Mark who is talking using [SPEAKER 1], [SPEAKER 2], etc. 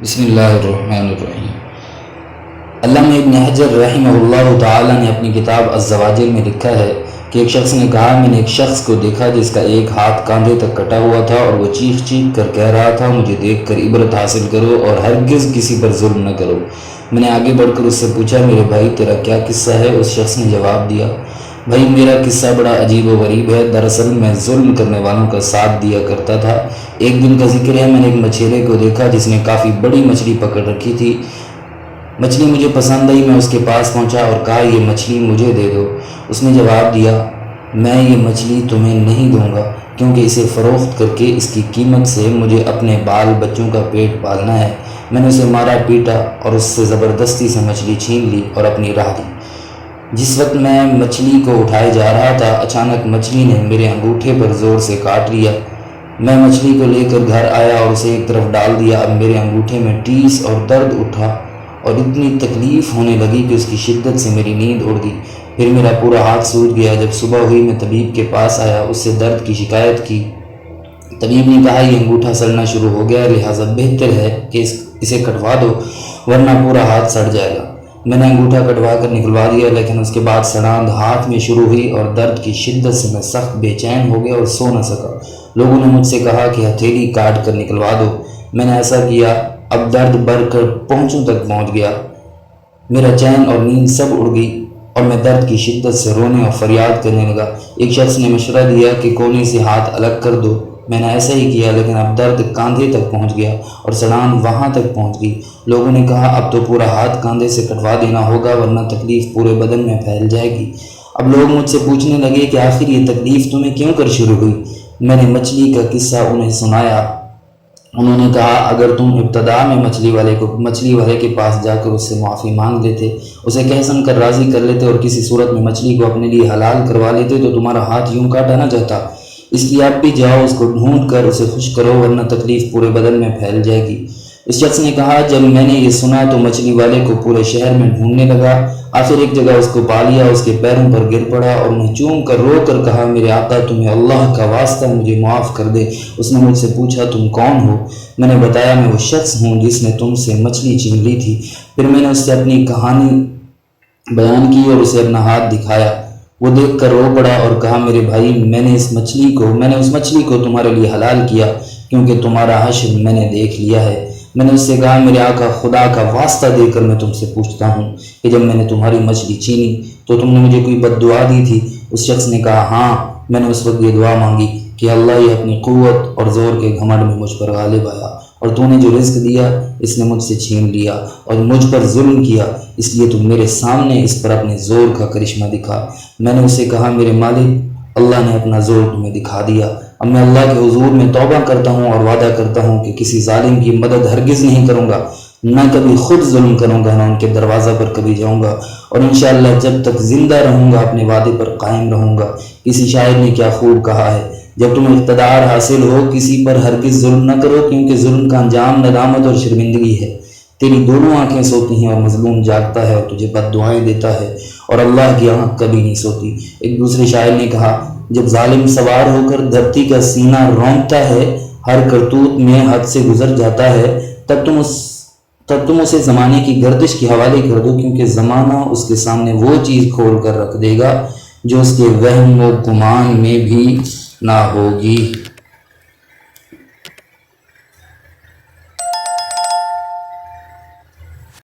[SPEAKER 1] بسم اللہ الرحمن الرحیم۔ علامہ ابن حجر رحمہ اللہ تعالی نے اپنی کتاب الزواجر میں لکھا ہے کہ ایک شخص نے کہا، میں نے ایک شخص کو دیکھا جس کا ایک ہاتھ کاندھے تک کٹا ہوا تھا اور وہ چیخ چیخ کر کہہ رہا تھا، مجھے دیکھ کر عبرت حاصل کرو اور ہرگز کسی پر ظلم نہ کرو۔ میں نے آگے بڑھ کر اس سے پوچھا، میرے بھائی تیرا کیا قصہ ہے؟ اس شخص نے جواب دیا، بھائی میرا قصہ بڑا عجیب و غریب ہے۔ دراصل میں ظلم کرنے والوں کا ساتھ دیا کرتا تھا۔ ایک دن کا ذکر ہے، میں نے ایک مچھیرے کو دیکھا جس نے کافی بڑی مچھلی پکڑ رکھی تھی۔ مچھلی مجھے پسند آئی، میں اس کے پاس پہنچا اور کہا، یہ مچھلی مجھے دے دو۔ اس نے جواب دیا، میں یہ مچھلی تمہیں نہیں دوں گا، کیونکہ اسے فروخت کر کے اس کی قیمت سے مجھے اپنے بال بچوں کا پیٹ پالنا ہے۔ میں نے اسے مارا پیٹا اور اس سے زبردستی سے مچھلی چھین لی اور اپنی راہ لی۔ جس وقت میں مچھلی کو اٹھائے جا رہا تھا، اچانک مچھلی نے میرے انگوٹھے پر زور سے کاٹ لیا۔ میں مچھلی کو لے کر گھر آیا اور اسے ایک طرف ڈال دیا۔ اب میرے انگوٹھے میں ٹیس اور درد اٹھا اور اتنی تکلیف ہونے لگی کہ اس کی شدت سے میری نیند اڑ گئی۔ پھر میرا پورا ہاتھ سوج گیا۔ جب صبح ہوئی میں طبیب کے پاس آیا، اس سے درد کی شکایت کی۔ طبیب نے کہا، یہ انگوٹھا سڑنا شروع ہو گیا، لہٰذا بہتر ہے کہ اسے کٹوا دو، ورنہ پورا ہاتھ سڑ جائے گا۔ میں نے انگوٹھا کٹوا کر نکلوا دیا، لیکن اس کے بعد سڑاند ہاتھ میں شروع ہوئی اور درد کی شدت سے میں سخت بے چین ہو گیا اور سو نہ سکا۔ لوگوں نے مجھ سے کہا کہ ہتھیلی کاٹ کر نکلوا دو۔ میں نے ایسا کیا، اب درد بڑھ کر پہنچوں تک پہنچ گیا۔ میرا چین اور نیند سب اڑ گئی اور میں درد کی شدت سے رونے اور فریاد کرنے لگا۔ ایک شخص نے مشورہ دیا کہ کونے سے ہاتھ الگ کر دو۔ میں نے ایسا ہی کیا، لیکن اب درد کاندھے تک پہنچ گیا اور سڑان وہاں تک پہنچ گئی۔ لوگوں نے کہا، اب تو پورا ہاتھ کاندھے سے کٹوا دینا ہوگا، ورنہ تکلیف پورے بدن میں پھیل جائے گی۔ اب لوگ مجھ سے پوچھنے لگے کہ آخر یہ تکلیف تمہیں کیوں کر شروع ہوئی؟ میں نے مچھلی کا قصہ انہیں سنایا۔ انہوں نے کہا، اگر تم ابتدا میں مچھلی والے کے پاس جا کر اس سے معافی مانگ لیتے، اسے کہہ سن کر راضی کر لیتے اور کسی صورت میں مچھلی کو اپنے لیے حلال کروا لیتے تو تمہارا ہاتھ یوں کاٹا نہ جاتا۔ اس لیے اب بھی جاؤ، اس کو ڈھونڈ کر اسے خوش کرو، ورنہ تکلیف پورے بدن میں پھیل جائے گی۔ اس شخص نے کہا، جب میں نے یہ سنا تو مچھلی والے کو پورے شہر میں ڈھونڈنے لگا۔ آخر ایک جگہ اس کو پا لیا، اس کے پیروں پر گر پڑا اور انہیں چوم کر رو کر کہا، میرے آقا تمہیں اللہ کا واسطہ مجھے معاف کر دے۔ اس نے مجھ سے پوچھا، تم کون ہو؟ میں نے بتایا، میں وہ شخص ہوں جس نے تم سے مچھلی چھین لی تھی۔ پھر میں نے اس سے اپنی کہانی بیان کی اور اسے اپنا ہاتھ دکھایا۔ وہ دیکھ کر رو پڑا اور کہا، میرے بھائی میں نے اس مچھلی کو تمہارے لیے حلال کیا، کیونکہ تمہارا حشر میں نے دیکھ لیا ہے۔ میں نے اس سے کہا، میرے آقا خدا کا واسطہ دے کر میں تم سے پوچھتا ہوں کہ جب میں نے تمہاری مچھلی چھینی تو تم نے مجھے کوئی بد دعا دی تھی؟ اس شخص نے کہا، ہاں، میں نے اس وقت یہ دعا مانگی کہ اللہ یہ اپنی قوت اور زور کے گھمنڈ میں مجھ پر غالب آیا، اور تو نے جو رزق دیا اس نے مجھ سے چھین لیا اور مجھ پر ظلم کیا، اس لیے تم میرے سامنے اس پر اپنے زور کا کرشمہ دکھا۔ میں نے اس سے کہا، میرے مالک، اللہ نے اپنا زور تمہیں دکھا دیا۔ اب میں اللہ کے حضور میں توبہ کرتا ہوں اور وعدہ کرتا ہوں کہ کسی ظالم کی مدد ہرگز نہیں کروں گا، نہ کبھی خود ظلم کروں گا، نہ ان کے دروازہ پر کبھی جاؤں گا، اور انشاءاللہ جب تک زندہ رہوں گا اپنے وعدے پر قائم رہوں گا۔ کسی شاعر نے کیا خوب کہا ہے، جب تمہیں اقتدار حاصل ہو کسی پر ہرگز ظلم نہ کرو، کیونکہ ظلم کا انجام ندامت اور شرمندگی ہے۔ تیری دونوں آنکھیں سوتی ہیں اور مظلوم جاگتا ہے اور تجھے بد دعائیں دیتا ہے، اور اللہ کی آنکھ کبھی نہیں سوتی۔ ایک دوسرے شاعر نے کہا، جب ظالم سوار ہو کر دھرتی کا سینہ رونقتا ہے، ہر کرتوت میں حد سے گزر جاتا ہے، تب تم اسے زمانے کی گردش کے حوالے کر دو، کیونکہ زمانہ اس کے سامنے وہ چیز کھول کر رکھ دے گا جو اس کے وہم و گمان میں بھی نہ ہوگی۔